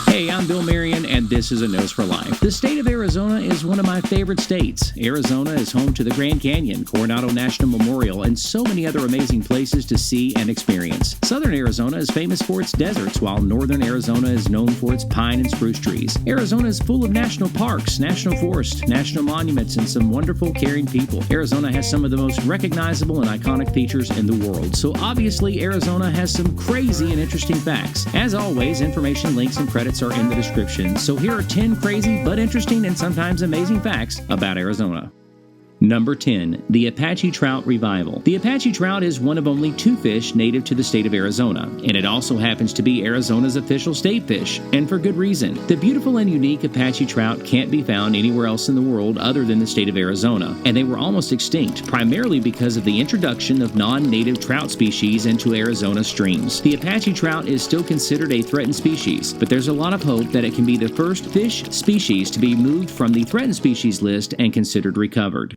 Hey, I'm Bill Marion, and this is A Nose for Life. The state of Arizona is one of my favorite states. Arizona is home to the Grand Canyon, Coronado National Memorial, and so many other amazing places to see and experience. Southern Arizona is famous for its deserts, while northern Arizona is known for its pine and spruce trees. Arizona is full of national parks, national forests, national monuments, and some wonderful, caring people. Arizona has some of the most recognizable and iconic features in the world, so obviously Arizona has some crazy and interesting facts. As always, information, links, and credits are in the description, so here are 10 crazy but interesting and sometimes amazing facts about Arizona. Number 10. The Apache Trout Revival. The Apache Trout is one of only 2 fish native to the state of Arizona, and it also happens to be Arizona's official state fish, and for good reason. The beautiful and unique Apache Trout can't be found anywhere else in the world other than the state of Arizona, and they were almost extinct, primarily because of the introduction of non-native trout species into Arizona streams. The Apache Trout is still considered a threatened species, but there's a lot of hope that it can be the first fish species to be moved from the threatened species list and considered recovered.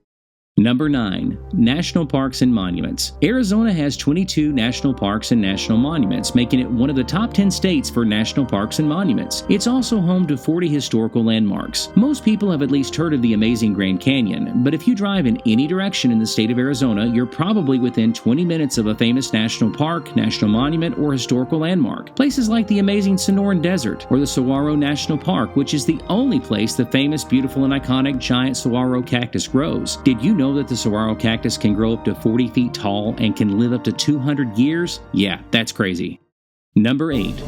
Number 9. National Parks and Monuments. Arizona has 22 national parks and national monuments, making it one of the top 10 states for national parks and monuments. It's also home to 40 historical landmarks. Most people have at least heard of the amazing Grand Canyon, but if you drive in any direction in the state of Arizona, you're probably within 20 minutes of a famous national park, national monument, or historical landmark. Places like the amazing Sonoran Desert or the Saguaro National Park, which is the only place the famous, beautiful, and iconic Giant Saguaro Cactus grows. Did you know that the saguaro cactus can grow up to 40 feet tall and can live up to 200 years? Yeah, that's crazy. Number 8.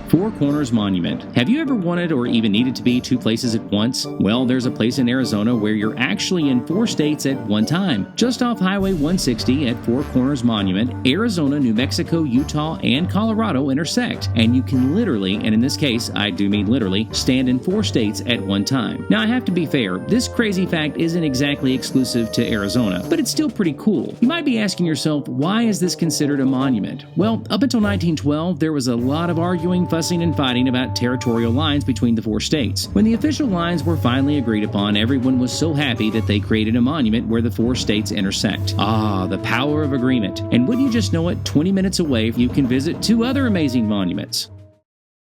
Four Corners Monument. Have you ever wanted or even needed to be 2 places at once? Well, there's a place in Arizona where you're actually in 4 states at one time. Just off Highway 160 at Four Corners Monument, Arizona, New Mexico, Utah, and Colorado intersect, and you can literally, and in this case, I do mean literally, stand in 4 states at one time. Now, I have to be fair, this crazy fact isn't exactly exclusive to Arizona, but it's still pretty cool. You might be asking yourself, why is this considered a monument? Well, up until 1912, there was a lot of arguing, fussing, and fighting about territorial lines between the 4 states. When the official lines were finally agreed upon, everyone was so happy that they created a monument where the 4 states intersect. Ah, the power of agreement. And wouldn't you just know it, 20 minutes away you can visit 2 other amazing monuments.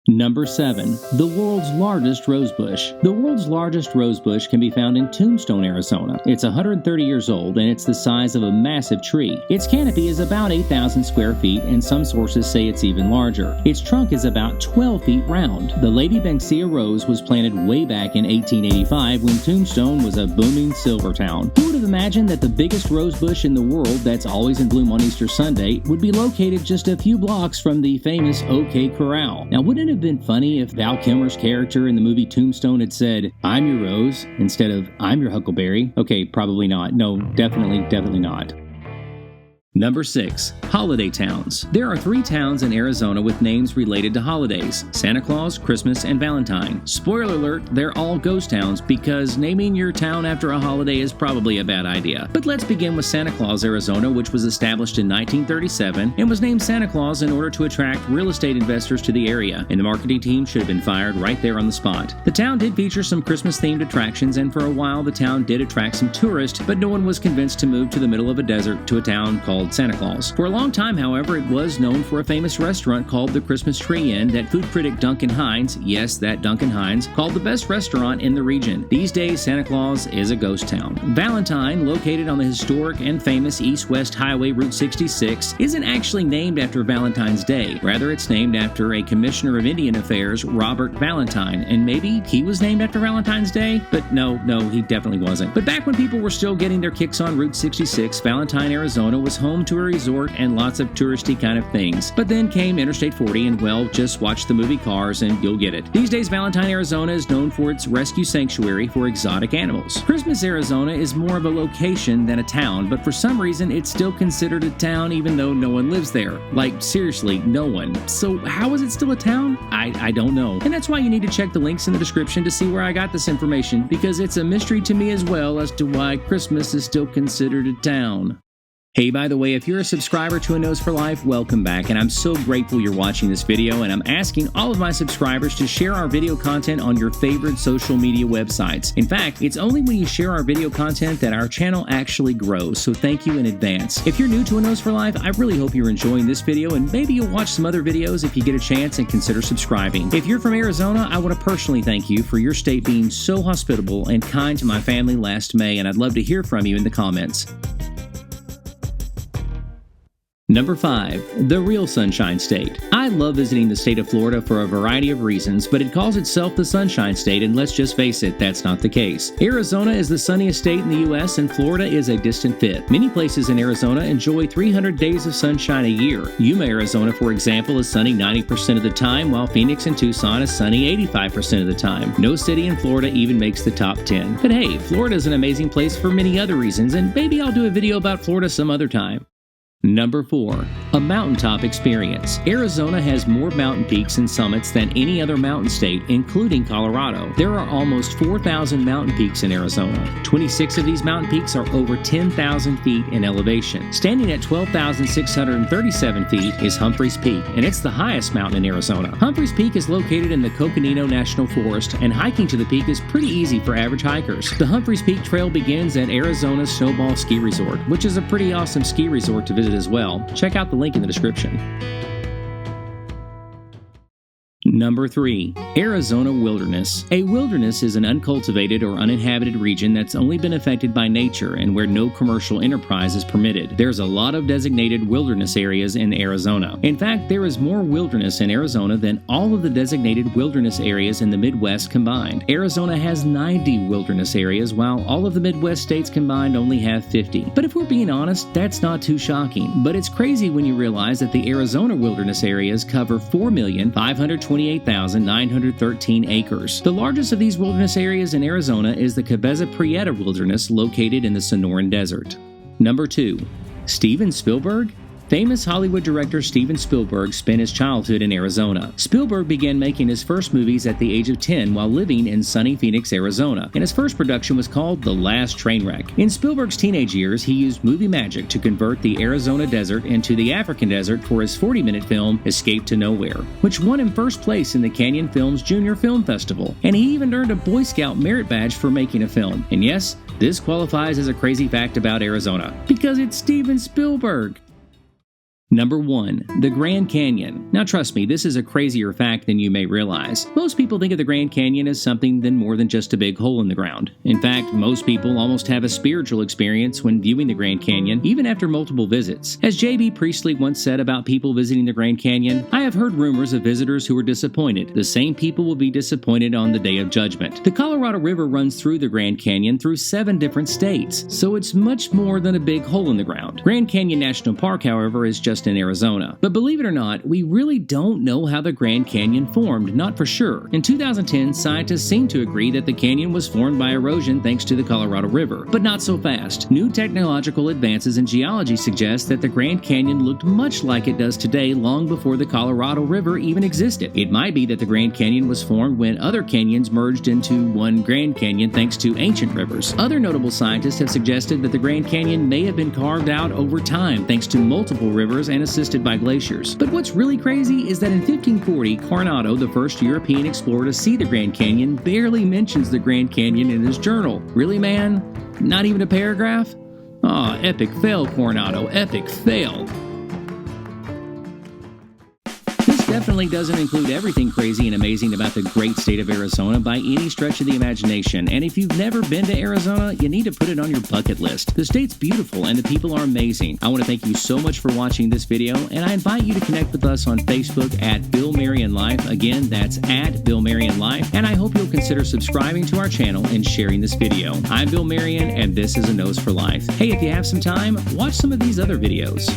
Number 7. The world's largest rosebush. The world's largest rosebush can be found in Tombstone, Arizona. It's 130 years old and it's the size of a massive tree. Its canopy is about 8,000 square feet and some sources say it's even larger. Its trunk is about 12 feet round. The Lady Banksia rose was planted way back in 1885 when Tombstone was a booming silver town. Who would have imagined that the biggest rosebush in the world that's always in bloom on Easter Sunday would be located just a few blocks from the famous OK Corral? Now, wouldn't it have been funny if Val Kilmer's character in the movie Tombstone had said, "I'm your rose," instead of "I'm your huckleberry"? Okay, probably not. No, definitely not. Number 6. Holiday Towns. There are 3 towns in Arizona with names related to holidays: Santa Claus, Christmas, and Valentine. Spoiler alert, they're all ghost towns because naming your town after a holiday is probably a bad idea. But let's begin with Santa Claus, Arizona, which was established in 1937 and was named Santa Claus in order to attract real estate investors to the area, and the marketing team should have been fired right there on the spot. The town did feature some Christmas-themed attractions, and for a while the town did attract some tourists, but no one was convinced to move to the middle of a desert to a town called Santa Claus. For a long time, however, it was known for a famous restaurant called the Christmas Tree Inn that food critic Duncan Hines, yes, that Duncan Hines, called the best restaurant in the region. These days, Santa Claus is a ghost town. Valentine, located on the historic and famous East-West Highway Route 66, isn't actually named after Valentine's Day. Rather, it's named after a commissioner of Indian Affairs, Robert Valentine, and maybe he was named after Valentine's Day? But no, he definitely wasn't. But back when people were still getting their kicks on Route 66, Valentine, Arizona was home to a resort and lots of touristy kind of things. But then came Interstate 40 and, well, just watch the movie Cars and you'll get it. These days, Valentine, Arizona is known for its rescue sanctuary for exotic animals. Christmas, Arizona is more of a location than a town, but for some reason it's still considered a town even though no one lives there. Like, seriously, no one. So how is it still a town? I don't know. And that's why you need to check the links in the description to see where I got this information, because it's a mystery to me as well as to why Christmas is still considered a town. Hey, by the way, if you're a subscriber to A Nose for Life, welcome back, and I'm so grateful you're watching this video, and I'm asking all of my subscribers to share our video content on your favorite social media websites. In fact, it's only when you share our video content that our channel actually grows, so thank you in advance. If you're new to A Nose for Life, I really hope you're enjoying this video, and maybe you'll watch some other videos if you get a chance and consider subscribing. If you're from Arizona, I want to personally thank you for your state being so hospitable and kind to my family last May, and I'd love to hear from you in the comments. Number 5. The real Sunshine State. I love visiting the state of Florida for a variety of reasons, but it calls itself the Sunshine State, and let's just face it, that's not the case. Arizona is the sunniest state in the U.S., and Florida is a distant fifth. Many places in Arizona enjoy 300 days of sunshine a year. Yuma, Arizona, for example, is sunny 90% of the time, while Phoenix and Tucson is sunny 85% of the time. No city in Florida even makes the top 10. But hey, Florida is an amazing place for many other reasons, and maybe I'll do a video about Florida some other time. Number 4. A mountaintop experience. Arizona has more mountain peaks and summits than any other mountain state, including Colorado. There are almost 4,000 mountain peaks in Arizona. 26 of these mountain peaks are over 10,000 feet in elevation. Standing at 12,637 feet is Humphreys Peak, and it's the highest mountain in Arizona. Humphreys Peak is located in the Coconino National Forest, and hiking to the peak is pretty easy for average hikers. The Humphreys Peak Trail begins at Arizona's Snowball Ski Resort, which is a pretty awesome ski resort to visit as well. Check out the link in the description. Number 3. Arizona Wilderness. A wilderness is an uncultivated or uninhabited region that's only been affected by nature and where no commercial enterprise is permitted. There's a lot of designated wilderness areas in Arizona. In fact, there is more wilderness in Arizona than all of the designated wilderness areas in the Midwest combined. Arizona has 90 wilderness areas, while all of the Midwest states combined only have 50. But if we're being honest, that's not too shocking. But it's crazy when you realize that the Arizona wilderness areas cover 4,528,913 acres. The largest of these wilderness areas in Arizona is the Cabeza Prieta Wilderness, located in the Sonoran Desert. Number 2. Steven Spielberg. Famous Hollywood director Steven Spielberg spent his childhood in Arizona. Spielberg began making his first movies at the age of 10 while living in sunny Phoenix, Arizona, and his first production was called The Last Trainwreck. In Spielberg's teenage years, he used movie magic to convert the Arizona desert into the African desert for his 40-minute film Escape to Nowhere, which won him first place in the Canyon Films Junior Film Festival, and he even earned a Boy Scout merit badge for making a film. And yes, this qualifies as a crazy fact about Arizona, because it's Steven Spielberg. Number 1. The Grand Canyon. Now trust me, this is a crazier fact than you may realize. Most people think of the Grand Canyon as something more than just a big hole in the ground. In fact, most people almost have a spiritual experience when viewing the Grand Canyon, even after multiple visits. As J.B. Priestley once said about people visiting the Grand Canyon, "I have heard rumors of visitors who were disappointed. The same people will be disappointed on the Day of Judgment." The Colorado River runs through the Grand Canyon through 7 different states, so it's much more than a big hole in the ground. Grand Canyon National Park, however, is just in Arizona. But believe it or not, we really don't know how the Grand Canyon formed, not for sure. In 2010, scientists seemed to agree that the canyon was formed by erosion thanks to the Colorado River. But not so fast. New technological advances in geology suggest that the Grand Canyon looked much like it does today long before the Colorado River even existed. It might be that the Grand Canyon was formed when other canyons merged into one Grand Canyon thanks to ancient rivers. Other notable scientists have suggested that the Grand Canyon may have been carved out over time thanks to multiple rivers and assisted by glaciers. But what's really crazy is that in 1540, Coronado, the first European explorer to see the Grand Canyon, barely mentions the Grand Canyon in his journal. Really, man? Not even a paragraph? Aw, epic fail, Coronado, epic fail. Definitely doesn't include everything crazy and amazing about the great state of Arizona by any stretch of the imagination, and if you've never been to Arizona, you need to put it on your bucket list. The state's beautiful and the people are amazing. I want to thank you so much for watching this video, and I invite you to connect with us on Facebook at Bill Marion Life. Again, that's at Bill Marion Life, and I hope you'll consider subscribing to our channel and sharing this video. I'm Bill Marion, and this is A Nose for Life. Hey, if you have some time, watch some of these other videos.